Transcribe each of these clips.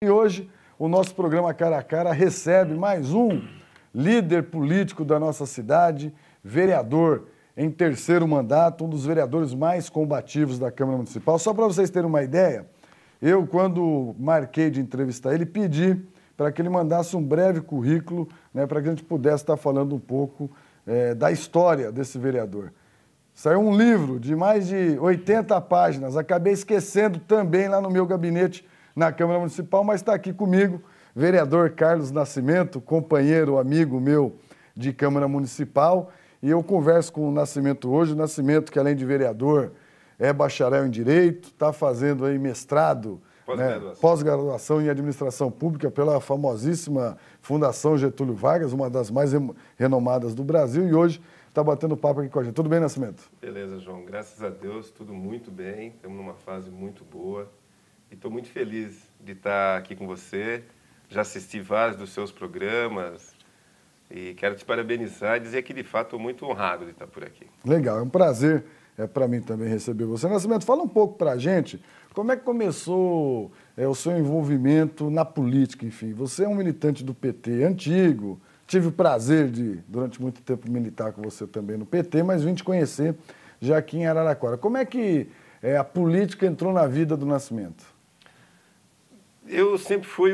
E hoje o nosso programa Cara a Cara recebe mais um líder político da nossa cidade, vereador em terceiro mandato, um dos vereadores mais combativos da Câmara Municipal. Só para vocês terem uma ideia, eu, quando marquei de entrevistar ele, pedi para que ele mandasse um breve currículo, né, para que a gente pudesse estar falando um pouco da história desse vereador. Saiu um livro de mais de 80 páginas, acabei esquecendo também lá no meu gabinete na Câmara Municipal, mas está aqui comigo, vereador Carlos Nascimento, companheiro, amigo meu de Câmara Municipal, e eu converso com o Nascimento hoje, o Nascimento, que além de vereador, é bacharel em Direito, está fazendo aí mestrado, pós-graduação em Administração Pública pela famosíssima Fundação Getúlio Vargas, uma das mais renomadas do Brasil, e hoje está batendo papo aqui com a gente. Tudo bem, Nascimento? Beleza, João. Graças a Deus, tudo muito bem. Estamos numa fase muito boa. E estou muito feliz de estar aqui com você. Já assisti vários dos seus programas e quero te parabenizar e dizer que, de fato, estou muito honrado de estar por aqui. Legal, é um prazer para mim também receber você. Nascimento, fala um pouco para a gente como é que começou o seu envolvimento na política, enfim. Você é um militante do PT antigo, tive o prazer de, durante muito tempo, militar com você também no PT, mas vim te conhecer já aqui em Araraquara. Como é que a política entrou na vida do Nascimento? Eu sempre fui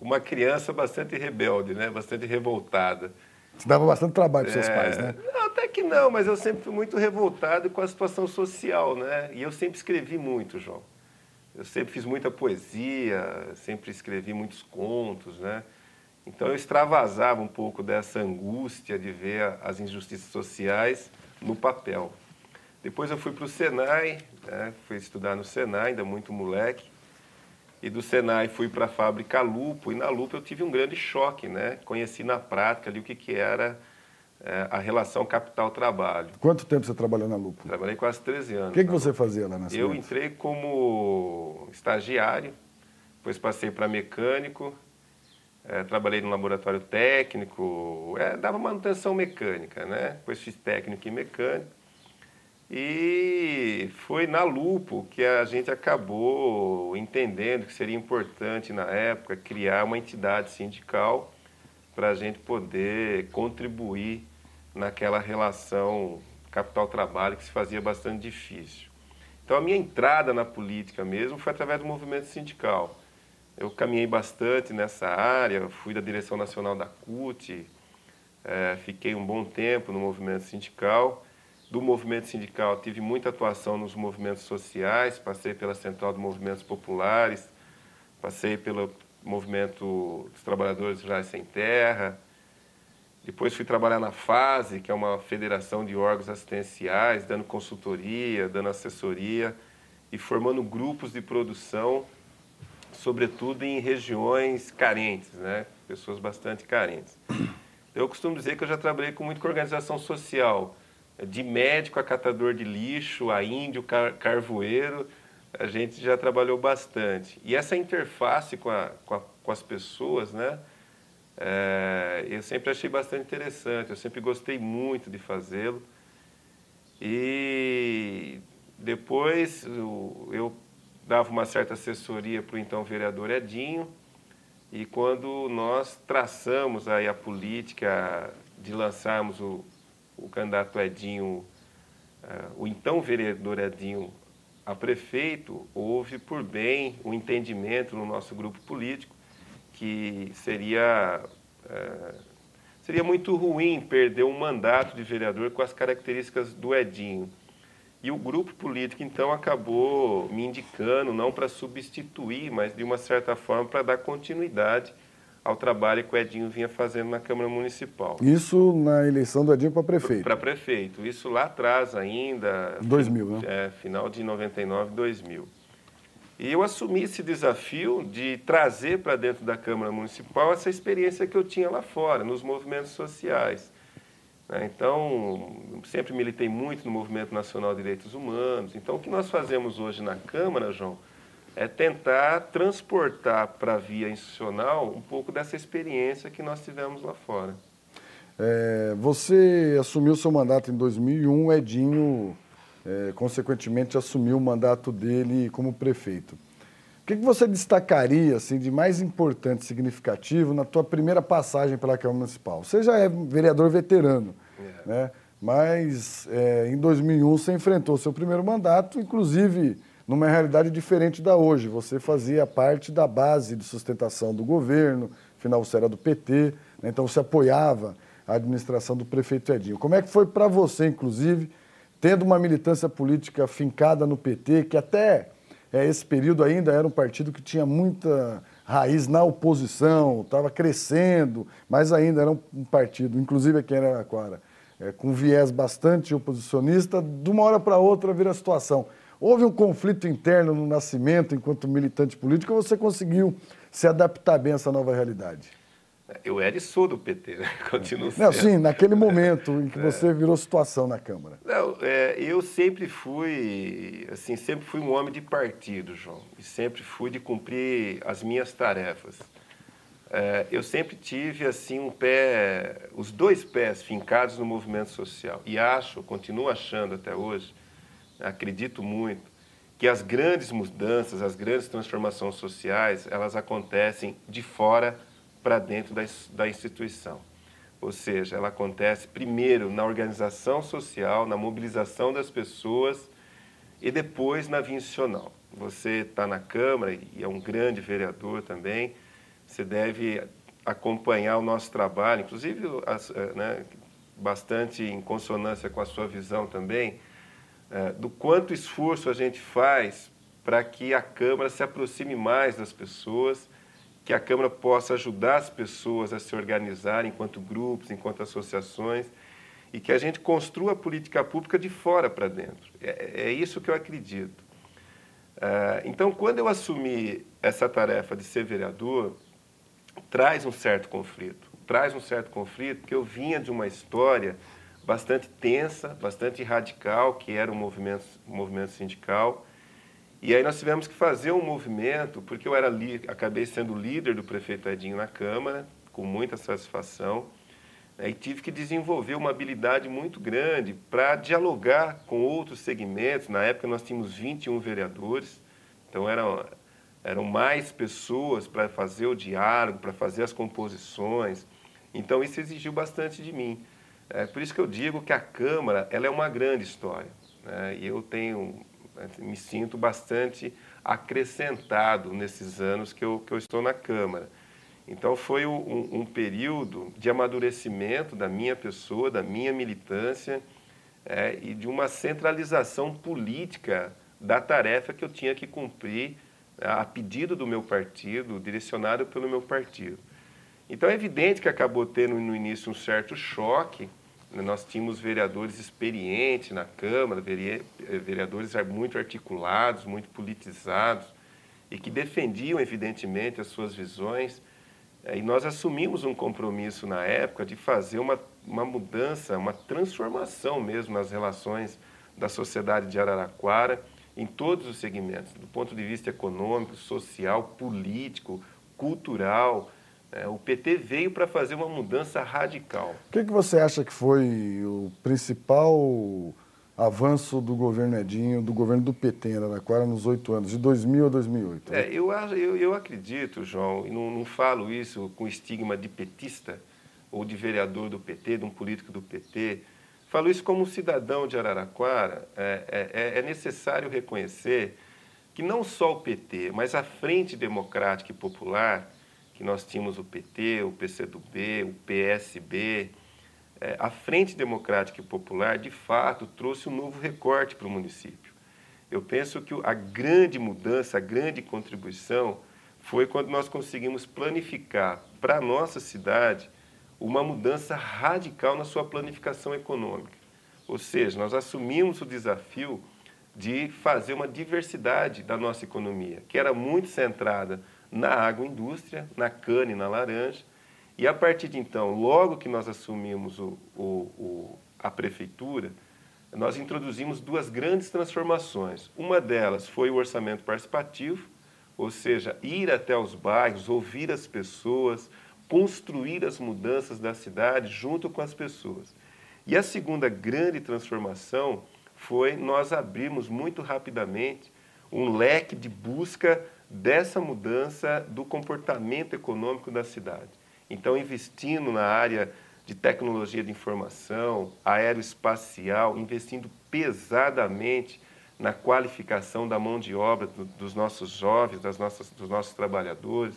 uma criança bastante rebelde, né? Bastante revoltada. Você dava bastante trabalho para seus pais, né? Não, até que não, mas eu sempre fui muito revoltado com a situação social, né? E eu sempre escrevi muito, João. Eu sempre fiz muita poesia, sempre escrevi muitos contos, né? Então eu extravasava um pouco dessa angústia de ver as injustiças sociais no papel. Depois eu fui para o Senai, né? Fui estudar no Senai, ainda muito moleque. E do Senai fui para a fábrica Lupo, e na Lupo eu tive um grande choque, né? Conheci na prática ali o que era a relação capital-trabalho. Quanto tempo você trabalhou na Lupo? Trabalhei quase 13 anos. O que você fazia lá na cidade? Eu entrei como estagiário, depois passei para mecânico, trabalhei no laboratório técnico, dava manutenção mecânica, né? Depois fiz técnico e mecânico. E foi na Lupo que a gente acabou entendendo que seria importante, na época, criar uma entidade sindical para a gente poder contribuir naquela relação capital-trabalho que se fazia bastante difícil. Então, a minha entrada na política mesmo foi através do movimento sindical. Eu caminhei bastante nessa área, fui da direção nacional da CUT, fiquei um bom tempo no movimento sindical. Do movimento sindical, tive muita atuação nos movimentos sociais, passei pela Central de Movimentos Populares, passei pelo movimento dos trabalhadores rurais sem terra, depois fui trabalhar na FASE, que é uma federação de órgãos assistenciais, dando consultoria, dando assessoria e formando grupos de produção, sobretudo em regiões carentes, né? Pessoas bastante carentes. Eu costumo dizer que eu já trabalhei com muita organização social, de médico a catador de lixo, a índio, carvoeiro, a gente já trabalhou bastante. E essa interface com as pessoas, né, eu sempre achei bastante interessante, eu sempre gostei muito de fazê-lo. E depois eu dava uma certa assessoria para o então vereador Edinho, e quando nós traçamos aí a política de lançarmos o candidato Edinho, o então vereador Edinho a prefeito, houve por bem um entendimento no nosso grupo político que seria muito ruim perder um mandato de vereador com as características do Edinho. E o grupo político, então, acabou me indicando, não para substituir, mas de uma certa forma para dar continuidade ao trabalho que o Edinho vinha fazendo na Câmara Municipal. Isso na eleição do Edinho para prefeito? Para prefeito. Isso lá atrás ainda. 2000, né? Final de 99, 2000. E eu assumi esse desafio de trazer para dentro da Câmara Municipal essa experiência que eu tinha lá fora, nos movimentos sociais. Então, sempre militei muito no Movimento Nacional de Direitos Humanos. Então, o que nós fazemos hoje na Câmara, João, é tentar transportar para a via institucional um pouco dessa experiência que nós tivemos lá fora. Você assumiu seu mandato em 2001, o Edinho, consequentemente, assumiu o mandato dele como prefeito. O que você destacaria assim, de mais importante e significativo na tua primeira passagem pela Câmara Municipal? Você já é vereador veterano, né? Mas em 2001 você enfrentou seu primeiro mandato, inclusive numa realidade diferente da hoje. Você fazia parte da base de sustentação do governo, afinal você era do PT, né? Então você apoiava a administração do prefeito Edinho. Como é que foi para você, inclusive, tendo uma militância política fincada no PT, que até esse período ainda era um partido que tinha muita raiz na oposição, estava crescendo, mas ainda era um partido, inclusive aqui em Araraquara, com viés bastante oposicionista, de uma hora para outra vira a situação. Houve um conflito interno no nascimento, enquanto militante político, ou você conseguiu se adaptar bem a essa nova realidade? Eu era e sou do PT, né? Continuo sendo. Não, sim, naquele momento em que você virou situação na Câmara. Não, eu sempre fui, assim, sempre fui um homem de partido, João, e sempre fui de cumprir as minhas tarefas. Eu sempre tive, assim, os dois pés fincados no movimento social, e continuo achando até hoje, acredito muito, que as grandes mudanças, as grandes transformações sociais, elas acontecem de fora para dentro da instituição. Ou seja, ela acontece primeiro na organização social, na mobilização das pessoas e depois na via institucional. Você está na Câmara e é um grande vereador também, você deve acompanhar o nosso trabalho, inclusive né, bastante em consonância com a sua visão também, do quanto esforço a gente faz para que a Câmara se aproxime mais das pessoas, que a Câmara possa ajudar as pessoas a se organizarem enquanto grupos, enquanto associações, e que a gente construa a política pública de fora para dentro. É isso que eu acredito. Então, quando eu assumi essa tarefa de ser vereador, traz um certo conflito. Traz um certo conflito porque eu vinha de uma história bastante tensa, bastante radical, que era o movimento sindical. E aí nós tivemos que fazer um movimento, porque eu acabei sendo líder do prefeito Edinho na Câmara, com muita satisfação, e tive que desenvolver uma habilidade muito grande para dialogar com outros segmentos. Na época nós tínhamos 21 vereadores, então eram mais pessoas para fazer o diálogo, para fazer as composições. Então isso exigiu bastante de mim. Por isso que eu digo que a Câmara ela é uma grande história, né? E eu me sinto bastante acrescentado nesses anos que eu estou na Câmara. Então foi um período de amadurecimento da minha pessoa, da minha militância e de uma centralização política da tarefa que eu tinha que cumprir a pedido do meu partido, direcionado pelo meu partido. Então é evidente que acabou tendo no início um certo choque. Nós tínhamos vereadores experientes na Câmara, vereadores muito articulados, muito politizados, e que defendiam, evidentemente, as suas visões. E nós assumimos um compromisso na época de fazer uma mudança, uma transformação mesmo nas relações da sociedade de Araraquara, em todos os segmentos, do ponto de vista econômico, social, político, cultural. O PT veio para fazer uma mudança radical. O que você acha que foi o principal avanço do governo Edinho, do governo do PT em Araraquara nos 8 anos, de 2000 a 2008? Eu acredito, João, e não falo isso com estigma de petista ou de vereador do PT, de um político do PT, falo isso como cidadão de Araraquara. É necessário reconhecer que não só o PT, mas a Frente Democrática e Popular, que nós tínhamos o PT, o PCdoB, o PSB, a Frente Democrática e Popular, de fato, trouxe um novo recorte para o município. Eu penso que a grande mudança, a grande contribuição foi quando nós conseguimos planificar para a nossa cidade uma mudança radical na sua planificação econômica. Ou seja, nós assumimos o desafio de fazer uma diversidade da nossa economia, que era muito centrada na agroindústria, na cana e na laranja. E a partir de então, logo que nós assumimos a prefeitura, nós introduzimos 2 grandes transformações. Uma delas foi o orçamento participativo, ou seja, ir até os bairros, ouvir as pessoas, construir as mudanças da cidade junto com as pessoas. E a segunda grande transformação foi nós abrirmos muito rapidamente um leque de busca dessa mudança do comportamento econômico da cidade. Então, investindo na área de tecnologia de informação, aeroespacial, investindo pesadamente na qualificação da mão de obra dos nossos jovens, dos nossos trabalhadores.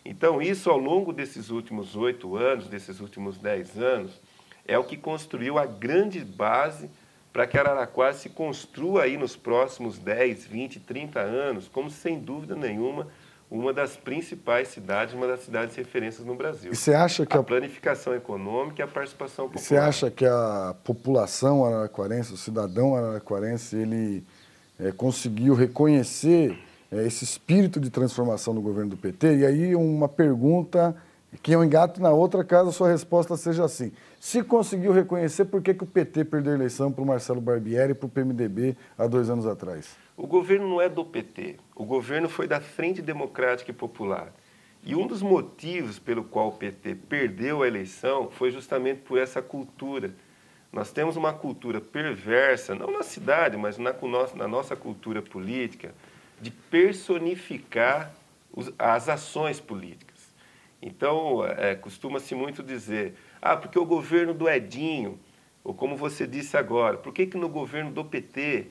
Então, isso ao longo desses últimos 8 anos, desses últimos 10 anos, é o que construiu a grande base para que Araraquara se construa aí nos próximos 10, 20, 30 anos, como sem dúvida nenhuma, uma das principais cidades, uma das cidades referências no Brasil. E você acha que a planificação econômica e a participação popular. Você acha que a população araraquarense, o cidadão araraquarense, ele conseguiu reconhecer esse espírito de transformação no governo do PT? E aí uma pergunta que eu engato na outra, caso a sua resposta seja assim. Se conseguiu reconhecer, por que o PT perdeu a eleição para o Marcelo Barbieri e para o PMDB há 2 anos atrás? O governo não é do PT, o governo foi da Frente Democrática e Popular. E um dos motivos pelo qual o PT perdeu a eleição foi justamente por essa cultura. Nós temos uma cultura perversa, não na cidade, mas na nossa cultura política, de personificar as ações políticas. Então, costuma-se muito dizer, porque o governo do Edinho, ou como você disse agora, por que no governo do PT?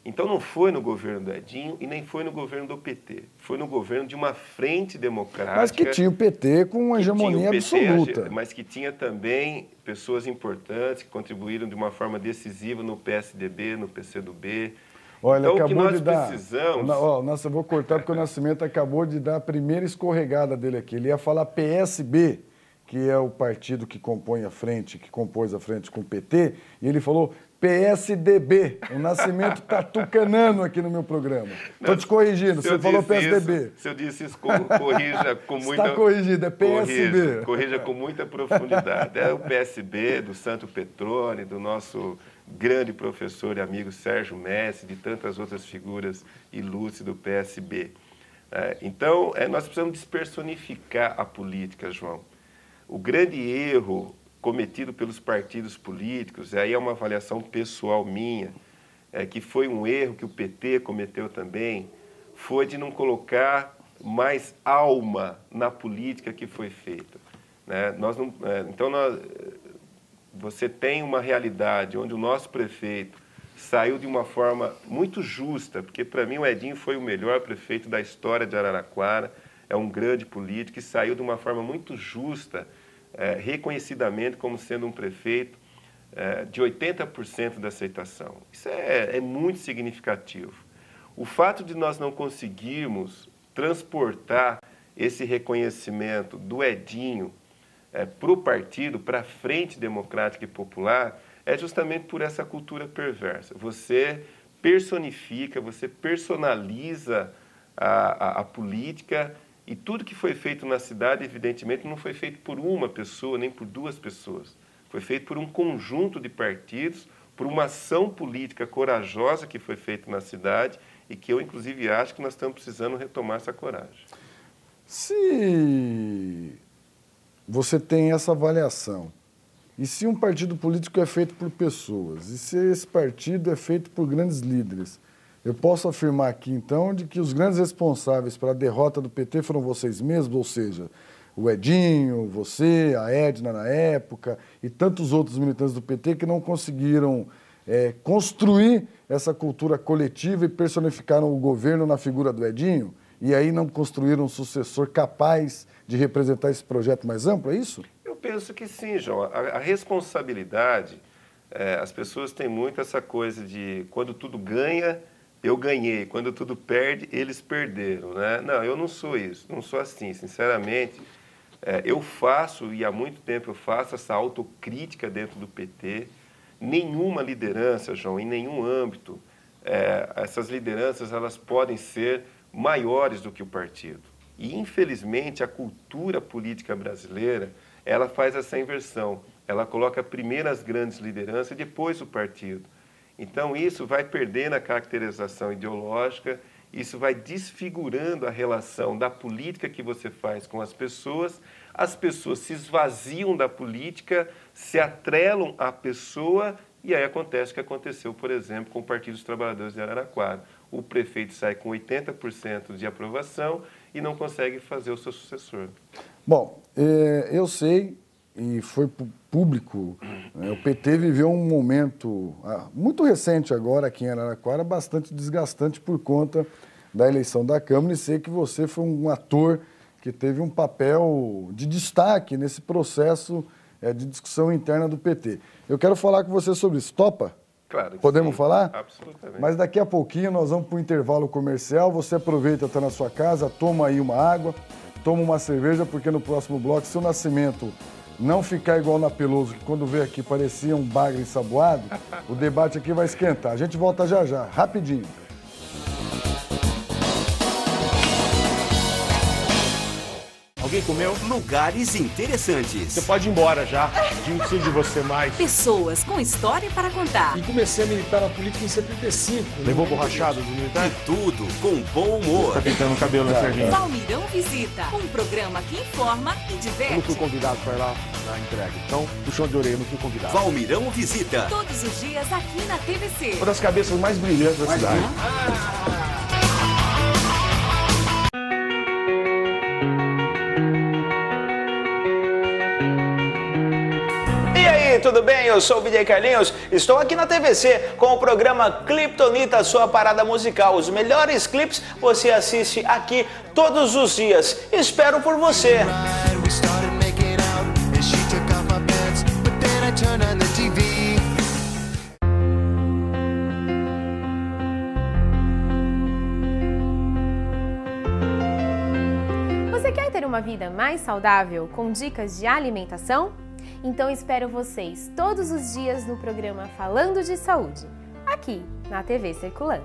Então, não foi no governo do Edinho e nem foi no governo do PT. Foi no governo de uma frente democrática. Mas que tinha o PT com uma hegemonia absoluta. Mas que tinha também pessoas importantes que contribuíram de uma forma decisiva no PSDB, no PCdoB. Olha, então, acabou o que de dar. precisamos... Nossa, eu vou cortar porque o Nascimento acabou de dar a primeira escorregada dele aqui. Ele ia falar PSB, que é o partido que compõe a frente, que compôs a frente com o PT, e ele falou PSDB. O Nascimento está tucanando aqui no meu programa. Estou te corrigindo, você falou PSDB. Se eu disse isso, corrija com muita... Está corrigido, é PSB. Corrija com muita profundidade. É o PSB do Santo Petrone, do nosso grande professor e amigo Sérgio Messi, de tantas outras figuras ilustres do PSB. Então, nós precisamos despersonificar a política, João. O grande erro cometido pelos partidos políticos, e aí é uma avaliação pessoal minha, que foi um erro que o PT cometeu também, foi de não colocar mais alma na política que foi feita. Você tem uma realidade onde o nosso prefeito saiu de uma forma muito justa, porque para mim o Edinho foi o melhor prefeito da história de Araraquara, é um grande político e saiu de uma forma muito justa, reconhecidamente como sendo um prefeito de 80% da aceitação. Isso é muito significativo. O fato de nós não conseguirmos transportar esse reconhecimento do Edinho para o partido, para a Frente Democrática e Popular, é justamente por essa cultura perversa. Você personifica, você personaliza a política. E tudo que foi feito na cidade, evidentemente, não foi feito por uma pessoa, nem por 2 pessoas. Foi feito por um conjunto de partidos, por uma ação política corajosa que foi feita na cidade e que eu, inclusive, acho que nós estamos precisando retomar essa coragem. Se você tem essa avaliação, e se um partido político é feito por pessoas, e se esse partido é feito por grandes líderes, eu posso afirmar aqui, então, de que os grandes responsáveis pela derrota do PT foram vocês mesmos, ou seja, o Edinho, você, a Edna na época e tantos outros militantes do PT que não conseguiram construir essa cultura coletiva e personificaram o governo na figura do Edinho e aí não construíram um sucessor capaz de representar esse projeto mais amplo, é isso? Eu penso que sim, João. A responsabilidade, as pessoas têm muito essa coisa de quando tudo ganha, eu ganhei, quando tudo perde, eles perderam, né? Não, eu não sou isso, não sou assim, sinceramente. Eu faço, e há muito tempo eu faço, essa autocrítica dentro do PT. Nenhuma liderança, João, em nenhum âmbito, essas lideranças elas podem ser maiores do que o partido. E, infelizmente, a cultura política brasileira, ela faz essa inversão. Ela coloca primeiro as grandes lideranças e depois o partido. Então, isso vai perdendo a caracterização ideológica, isso vai desfigurando a relação da política que você faz com as pessoas se esvaziam da política, se atrelam à pessoa, e aí acontece o que aconteceu, por exemplo, com o Partido dos Trabalhadores de Araraquara. o prefeito sai com 80% de aprovação e não consegue fazer o seu sucessor. Bom, eu sei, e foi público, o PT viveu um momento muito recente agora aqui em Araraquara, bastante desgastante por conta da eleição da Câmara, e sei que você foi um ator que teve um papel de destaque nesse processo de discussão interna do PT. Eu quero falar com você sobre isso. Topa? Claro que Podemos sim, falar? absolutamente. Mas daqui a pouquinho nós vamos para o intervalo comercial. Você aproveita, está na sua casa, toma aí uma água, toma uma cerveja, porque no próximo bloco, se o Nascimento não ficar igual na Peloso, que quando veio aqui parecia um bagre ensaboado, o debate aqui vai esquentar. A gente volta já já, rapidinho. Alguém comeu? Lugares interessantes. Você pode ir embora já. A gente precisa de você mais. Pessoas com história para contar. E comecei a militar na política em 75. Levou borrachado do militar? E tudo com bom humor. Tá pintando o cabelo, né, Serginho? Palmeirão Visita, um programa que informa e Eu não diverte. fui convidado para ir lá na entrega. Então, puxão de orelha, eu não fui convidado. Palmeirão Visita. Todos os dias aqui na TVC. Uma das cabeças mais brilhantes da cidade. E aí, tudo bem? Eu sou o DJ Carlinhos, estou aqui na TVC com o programa Cliptonita, sua parada musical. Os melhores clipes você assiste aqui todos os dias. Espero por você. Você quer ter uma vida mais saudável com dicas de alimentação? Então espero vocês todos os dias no programa Falando de Saúde, aqui na TV Circulando.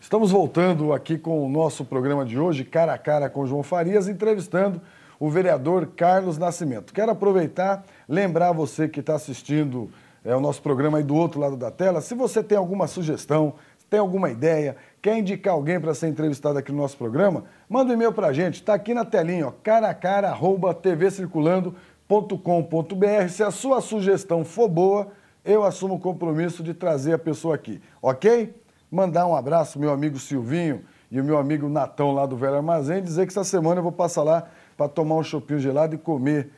Estamos voltando aqui com o nosso programa de hoje, Cara a Cara com João Farias, entrevistando o vereador Carlos Nascimento. Quero aproveitar, lembrar você que está assistindo o nosso programa aí do outro lado da tela, se você tem alguma sugestão, tem alguma ideia, quer indicar alguém para ser entrevistado aqui no nosso programa, manda um e-mail para a gente, está aqui na telinha, ó, caracara@tvcirculando.com.br. Se a sua sugestão for boa, eu assumo o compromisso de trazer a pessoa aqui, ok? Mandar um abraço, meu amigo Silvinho e o meu amigo Natão lá do Velho Armazém, dizer que essa semana eu vou passar lá para tomar um chopinho gelado e comer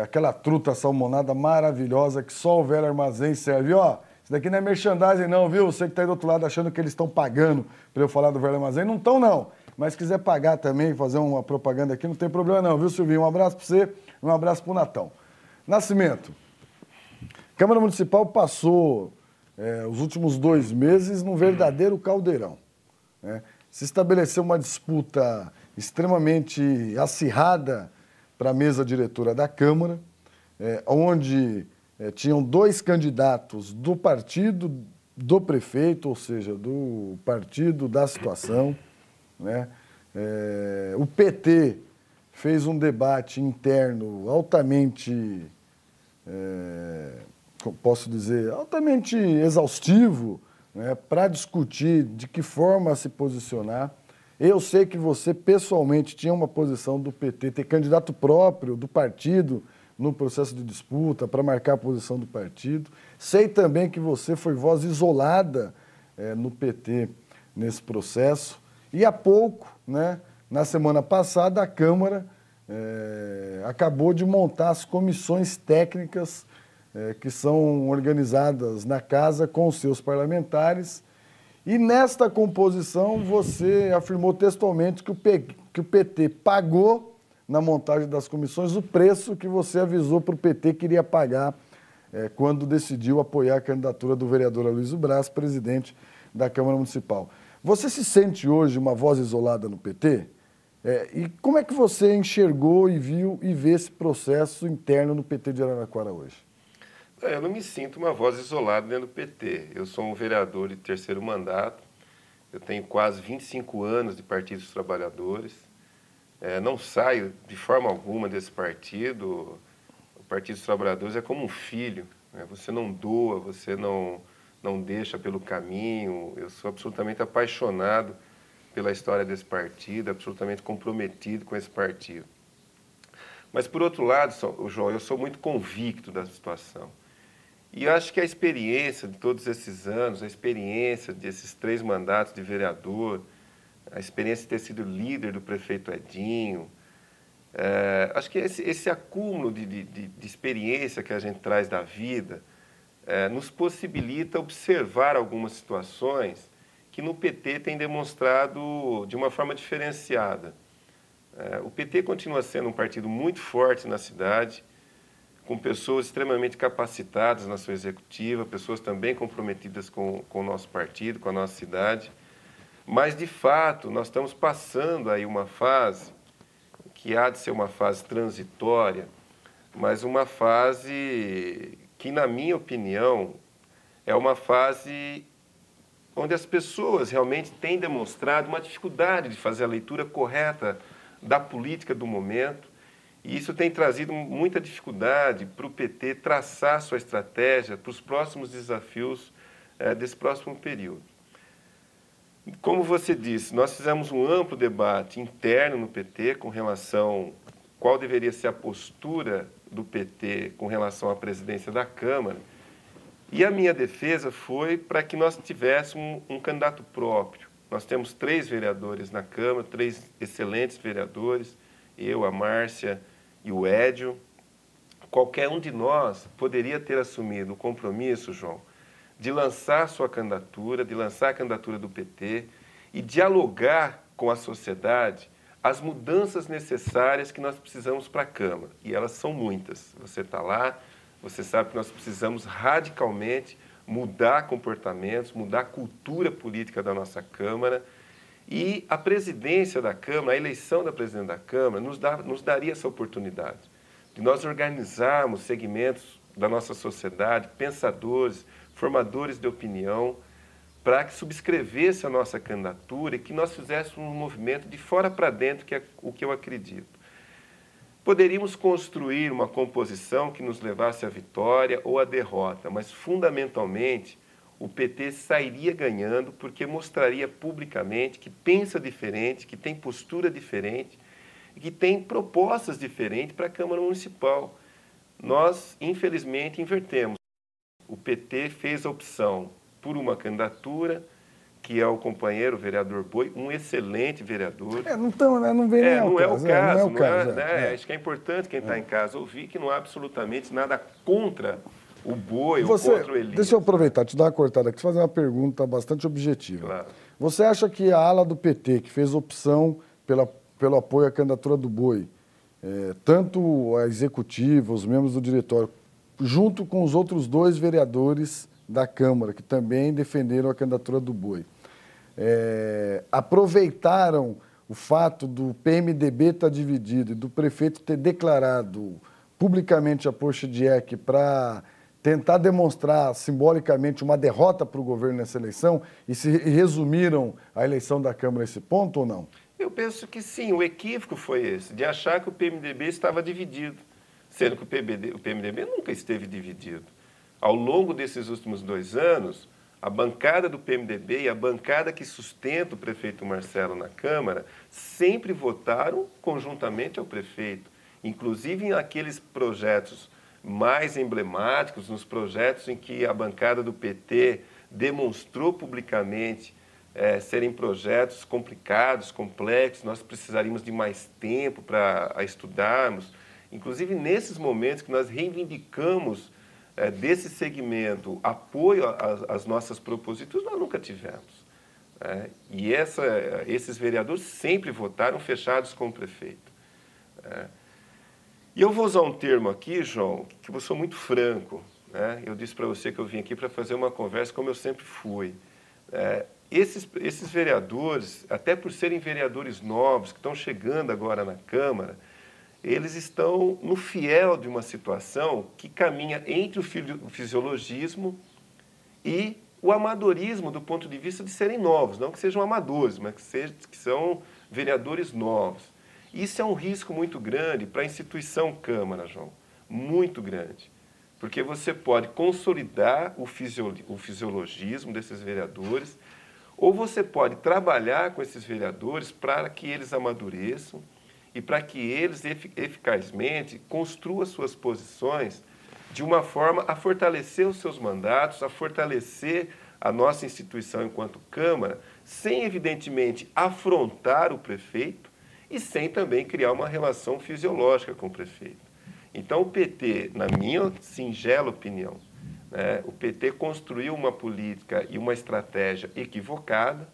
aquela truta salmonada maravilhosa que só o Velho Armazém serve. Ó, isso daqui não é merchandising não, viu? Você que está aí do outro lado achando que eles estão pagando para eu falar do Velho Armazém, não estão não. Mas se quiser pagar também, fazer uma propaganda aqui, não tem problema não, viu, Silvinho? Um abraço para você e um abraço para o Natão. Nascimento, Câmara Municipal passou os últimos 2 meses num verdadeiro caldeirão, né? Se estabeleceu uma disputa extremamente acirrada para a mesa diretora da Câmara, onde tinham 2 candidatos do partido do prefeito, ou seja, do partido da situação, né? O PT fez um debate interno altamente, posso dizer, altamente exaustivo, né, para discutir de que forma se posicionar. Eu sei que você, pessoalmente, tinha uma posição do PT, ter candidato próprio do partido no processo de disputa, para marcar a posição do partido. Sei também que você foi voz isolada no PT nesse processo. E há pouco, né, na semana passada, a Câmara acabou de montar as comissões técnicas que são organizadas na casa com os seus parlamentares. E nesta composição você afirmou textualmente que o PT pagou, na montagem das comissões, o preço que você avisou para o PT que iria pagar quando decidiu apoiar a candidatura do vereador Aloysio Braz, presidente da Câmara Municipal. Você se sente hoje uma voz isolada no PT? E como é que você enxergou e viu e vê esse processo interno no PT de Araraquara hoje? Eu não me sinto uma voz isolada dentro do PT. Eu sou um vereador de 3º mandato, eu tenho quase 25 anos de Partido dos Trabalhadores, não saio de forma alguma desse partido. O Partido dos Trabalhadores é como um filho, né? Você não doa, você não deixa pelo caminho. Eu sou absolutamente apaixonado pela história desse partido, absolutamente comprometido com esse partido. Mas, por outro lado, João, eu sou muito convicto da situação. E eu acho que a experiência de todos esses anos, a experiência desses 3 mandatos de vereador, a experiência de ter sido líder do prefeito Edinho, acho que esse acúmulo de experiência que a gente traz da vida nos possibilita observar algumas situações que no PT tem demonstrado de uma forma diferenciada. O PT continua sendo um partido muito forte na cidade, com pessoas extremamente capacitadas na sua executiva, pessoas também comprometidas com o nosso partido, com a nossa cidade. Mas, de fato, nós estamos passando aí uma fase que há de ser uma fase transitória, mas uma fase que, na minha opinião, é uma fase onde as pessoas realmente têm demonstrado uma dificuldade de fazer a leitura correta da política do momento, e isso tem trazido muita dificuldade para o PT traçar sua estratégia para os próximos desafios desse próximo período. Como você disse, nós fizemos um amplo debate interno no PT com relação a qual deveria ser a postura do PT com relação à presidência da Câmara, e a minha defesa foi para que nós tivéssemos um candidato próprio. Nós temos 3 vereadores na Câmara, 3 excelentes vereadores, eu, a Márcia e o Edio. Qualquer um de nós poderia ter assumido o compromisso, João, de lançar sua candidatura, de lançar a candidatura do PT e dialogar com a sociedade as mudanças necessárias que nós precisamos para a Câmara. E elas são muitas. Você está lá, você sabe que nós precisamos radicalmente mudar comportamentos, mudar a cultura política da nossa Câmara. E a presidência da Câmara, a eleição da presidente da Câmara, nos daria essa oportunidade de nós organizarmos segmentos da nossa sociedade, pensadores, formadores de opinião, para que subscrevesse a nossa candidatura e que nós fizéssemos um movimento de fora para dentro, que é o que eu acredito. Poderíamos construir uma composição que nos levasse à vitória ou à derrota, mas, fundamentalmente, o PT sairia ganhando porque mostraria publicamente que pensa diferente, que tem postura diferente e que tem propostas diferentes para a Câmara Municipal. Nós, infelizmente, invertemos. O PT fez a opção por uma candidatura, que é o companheiro, o vereador Boi, um excelente vereador. Não vem nem não é o caso. Né? Acho que é importante quem está em casa ouvir que não há absolutamente nada contra o Boi ou contra o Elias. Deixa eu aproveitar, te dar uma cortada aqui, te fazer uma pergunta bastante objetiva. Claro. Você acha que a ala do PT, que fez opção pelo apoio à candidatura do Boi, tanto a executiva, os membros do diretório, junto com os outros 2 vereadores da Câmara, que também defenderam a candidatura do Boi, aproveitaram o fato do PMDB estar dividido e do prefeito ter declarado publicamente a Pochediek para tentar demonstrar simbolicamente uma derrota para o governo nessa eleição e resumiram a eleição da Câmara a esse ponto ou não? Eu penso que sim, o equívoco foi esse, de achar que o PMDB estava dividido, sendo que o PMDB nunca esteve dividido. Ao longo desses últimos 2 anos, a bancada do PMDB e a bancada que sustenta o prefeito Marcelo na Câmara sempre votaram conjuntamente ao prefeito, inclusive naqueles projetos mais emblemáticos, nos projetos em que a bancada do PT demonstrou publicamente serem projetos complicados, complexos, nós precisaríamos de mais tempo para estudarmos. Inclusive, nesses momentos que nós reivindicamos desse segmento apoio às nossas proposições, nós nunca tivemos. E esses vereadores sempre votaram fechados com o prefeito. E eu vou usar um termo aqui, João, que eu sou muito franco. Eu disse para você que eu vim aqui para fazer uma conversa como eu sempre fui. Esses vereadores, até por serem vereadores novos, que estão chegando agora na Câmara, eles estão no fiel de uma situação que caminha entre o fisiologismo e o amadorismo do ponto de vista de serem novos. Não que sejam amadores, mas que são vereadores novos. Isso é um risco muito grande para a instituição Câmara, João. Muito grande. Porque você pode consolidar o fisiologismo desses vereadores, ou você pode trabalhar com esses vereadores para que eles amadureçam e para que eles eficazmente construam suas posições de uma forma a fortalecer os seus mandatos, a fortalecer a nossa instituição enquanto Câmara, sem, evidentemente, afrontar o prefeito e sem também criar uma relação fisiológica com o prefeito. Então, o PT, na minha singela opinião, né, o PT construiu uma política e uma estratégia equivocada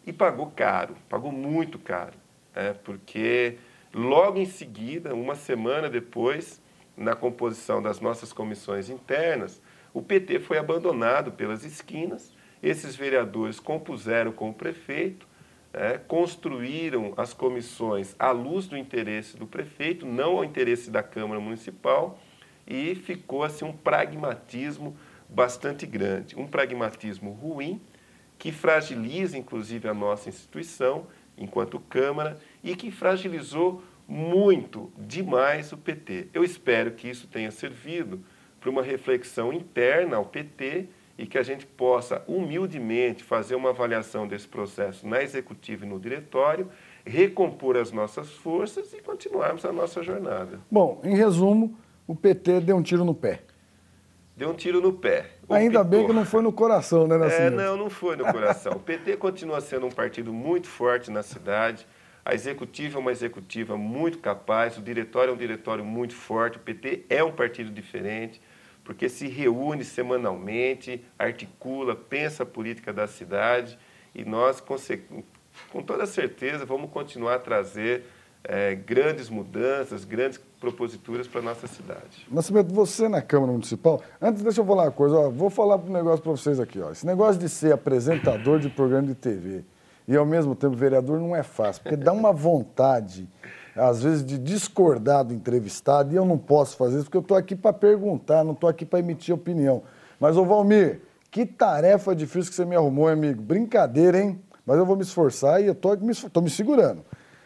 e pagou caro, pagou muito caro, né, porque logo em seguida, uma semana depois, na composição das nossas comissões internas, o PT foi abandonado pelas esquinas, esses vereadores compuseram com o prefeito, construíram as comissões à luz do interesse do prefeito, não ao interesse da Câmara Municipal, e ficou assim um pragmatismo bastante grande, um pragmatismo ruim, que fragiliza inclusive a nossa instituição enquanto Câmara e que fragilizou muito, demais o PT. Eu espero que isso tenha servido para uma reflexão interna ao PT e que a gente possa humildemente fazer uma avaliação desse processo na executiva e no diretório, recompor as nossas forças e continuarmos a nossa jornada. Bom, em resumo, o PT deu um tiro no pé. Deu um tiro no pé. Ainda bem que não foi no coração, né, Nascimento? Não foi no coração. O PT continua sendo um partido muito forte na cidade. A executiva é uma executiva muito capaz, o diretório é um diretório muito forte. O PT é um partido diferente, porque se reúne semanalmente, articula, pensa a política da cidade e nós, com toda certeza, vamos continuar a trazer grandes mudanças, grandes proposituras para a nossa cidade. Nascimento, você na Câmara Municipal, antes deixa eu falar uma coisa, ó, vou falar um negócio para vocês aqui. Ó. Esse negócio de ser apresentador de programa de TV e ao mesmo tempo vereador não é fácil, porque dá uma vontade, às vezes, de discordar do entrevistado, e eu não posso fazer isso, porque eu estou aqui para perguntar, não estou aqui para emitir opinião. Mas, ô Valmir, que tarefa difícil que você me arrumou, amigo. Brincadeira, hein? Mas eu vou me esforçar e eu estou me segurando.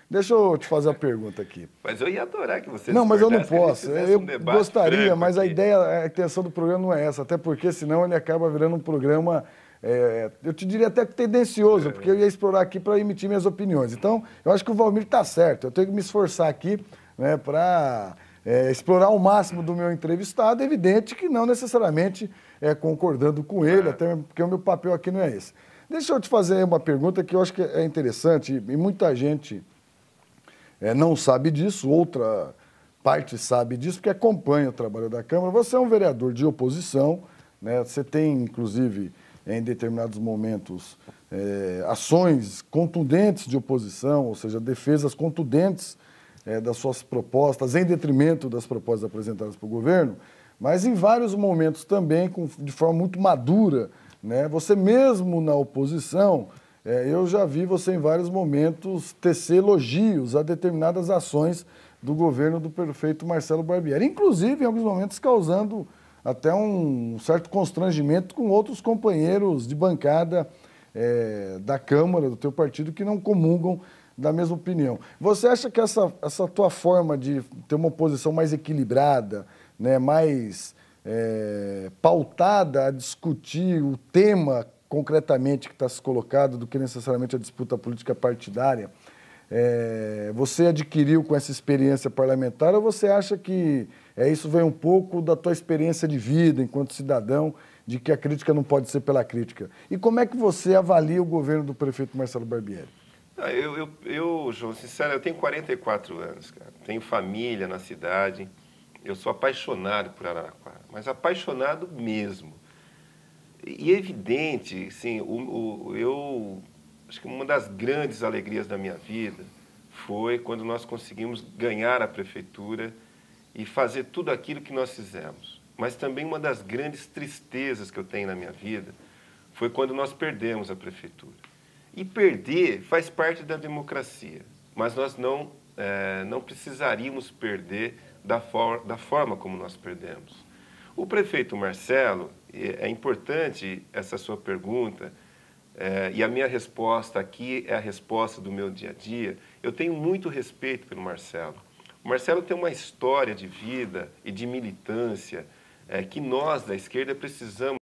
Deixa eu te fazer a pergunta aqui. Mas eu ia adorar que você... Não, mas eu não posso. Eu gostaria, mas aqui. A intenção do programa não é essa, até porque senão ele acaba virando um programa... eu te diria até tendencioso, porque eu ia explorar aqui para emitir minhas opiniões. Então, eu acho que o Valmir está certo. Eu tenho que me esforçar aqui, né, para explorar o máximo do meu entrevistado. É evidente que não necessariamente concordando com ele, até porque o meu papel aqui não é esse. Deixa eu te fazer uma pergunta que eu acho que é interessante e muita gente não sabe disso, outra parte sabe disso, porque acompanha o trabalho da Câmara. Você é um vereador de oposição, né? Você tem, inclusive, em determinados momentos, ações contundentes de oposição, ou seja, defesas contundentes das suas propostas, em detrimento das propostas apresentadas pelo governo, mas em vários momentos também, de forma muito madura, né? Você mesmo na oposição, eu já vi você em vários momentos tecer elogios a determinadas ações do governo do prefeito Marcelo Barbieri, inclusive em alguns momentos causando até um certo constrangimento com outros companheiros de bancada da Câmara, do teu partido, que não comungam da mesma opinião. Você acha que essa tua forma de ter uma oposição mais equilibrada, né, mais pautada a discutir o tema concretamente que está se colocado do que necessariamente a disputa política partidária, você adquiriu com essa experiência parlamentar ou você acha que isso vem um pouco da tua experiência de vida enquanto cidadão, de que a crítica não pode ser pela crítica? E como é que você avalia o governo do prefeito Marcelo Barbieri? João, sincero, eu tenho 44 anos, cara. Tenho família na cidade, eu sou apaixonado por Araraquara, mas apaixonado mesmo. E é evidente, sim, eu acho que uma das grandes alegrias da minha vida foi quando nós conseguimos ganhar a prefeitura e fazer tudo aquilo que nós fizemos. Mas também uma das grandes tristezas que eu tenho na minha vida foi quando nós perdemos a prefeitura. E perder faz parte da democracia, mas nós não precisaríamos perder da forma como nós perdemos. O prefeito Marcelo, é importante essa sua pergunta, e a minha resposta aqui é a resposta do meu dia a dia. Eu tenho muito respeito pelo Marcelo. O Marcelo tem uma história de vida e de militância que nós, da esquerda, precisamos